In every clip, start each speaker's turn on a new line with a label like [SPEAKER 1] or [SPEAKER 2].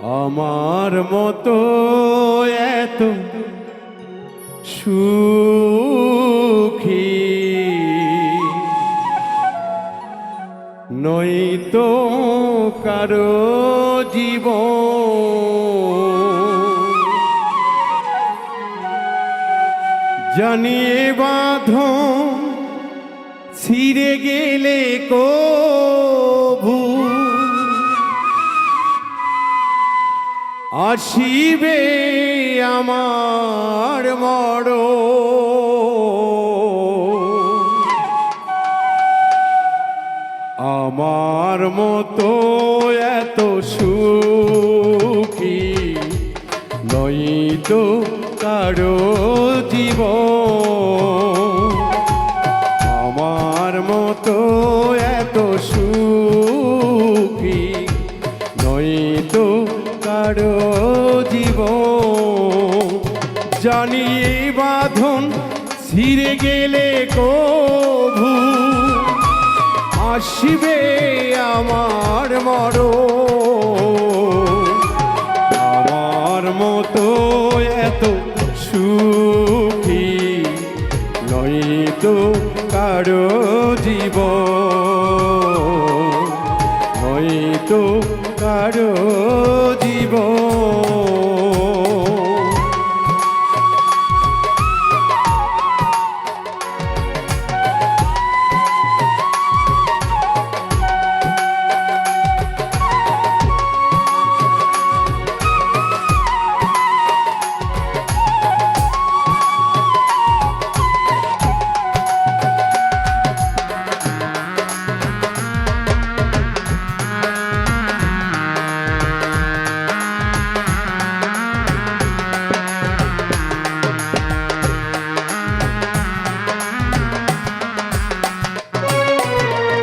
[SPEAKER 1] আমার মতো এত সুখী নয়তো কারো জীবন, জানিয়ে বাঁধন ছিঁড়ে গেলে কভু আসিবে আমার মরণ। আমার মতো এত সুখী নয়তো কারো জীবন, আমার মতো এত সুখী নয়তো কারো জীবন, জানিয়ে বাঁধন ছিঁড়ে গেলে কভু আসিবে আমার মরণ। আমার মতো এত সুখী নয়তো কারো জীবন, নয়তো কারো জীবন।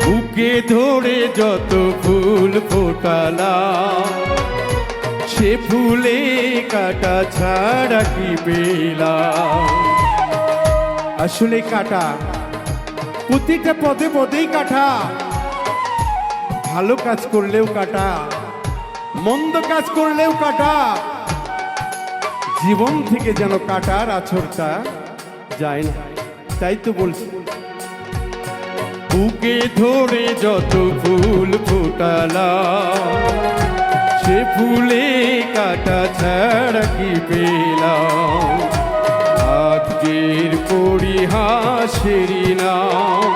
[SPEAKER 1] বুকে ধরে যত ফুল ফোটালা সে ফুলে কাটা ছাড়া কি পেলাম। আসলে কাটা, প্রতিটা পদে পদেই কাটা, ভালো কাজ করলেও কাটা, মন্দ কাজ করলেও কাটা, জীবন থেকে যেন কাটার আছরটা যায় না। তাই তো বলছি, বুকে ধরে যত ফুল ফোটালা সে ফুলে কাটা ছাড়া কি পেলাম। আজকের পরিহাসেরই নাম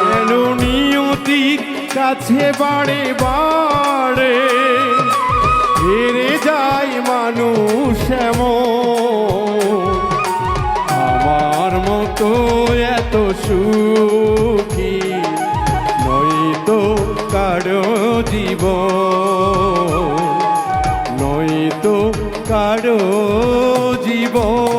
[SPEAKER 1] কেন নিয়তির কাছে বাড়ে বাড়ে হেরে যায় মানুষ এমন। আমার মতো এত সুখী নয়তো কারো জীবন, নয়তো কারো জীবন।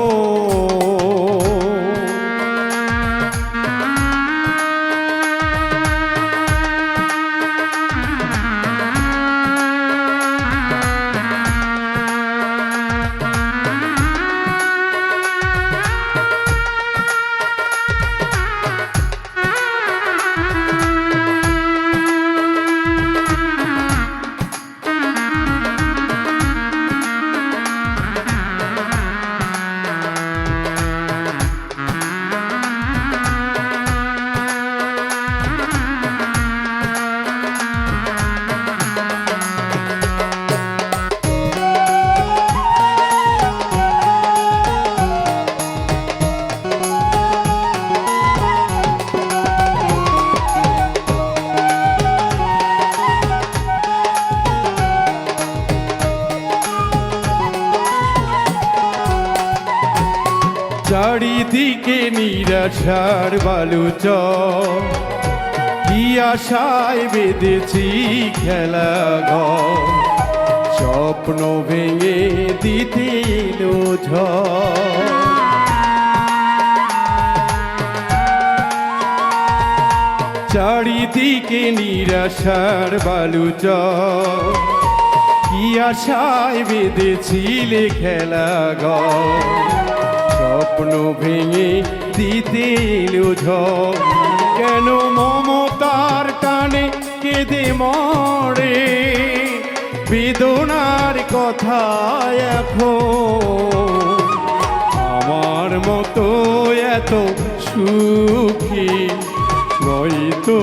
[SPEAKER 1] চারিদিকে নিরাশার বালুচর, কি আশায় বেঁধেছি খেলা ঘর, স্বপ্ন ভেঙে দিতে এলো ঝড়। চারিদিকে নিরাশার বালুচর, কি আশায় বেঁধেছিলে খেলা ঘর, স্বপ্ন ভেঙে দিতে এলো ঝড়। কেন মমতার টানে কেঁদে মরে বেদনার কথা এখন আমার মতো এত সুখী নয়তো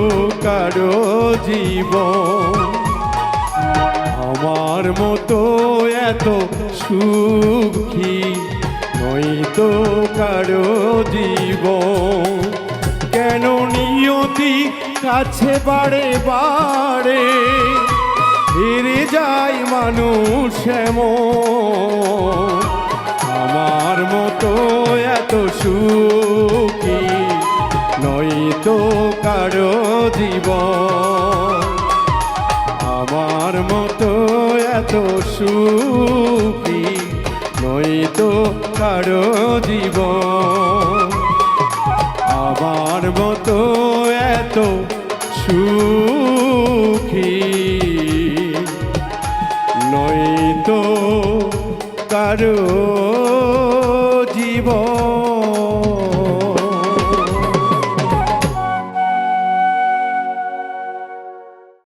[SPEAKER 1] কারো জীবন আমার মতো এত সুখী নয়তো কারো জীবন কেন নিয়তি কাছে বারে বারে হেরে যায় মানুষ এমন আমার মতো এত সুখী নয়তো কারো জীবন আমার মতো এত সুখী নয়তো কারো জীবন আমার মতো এত সুখী নয়তো কারো জীবন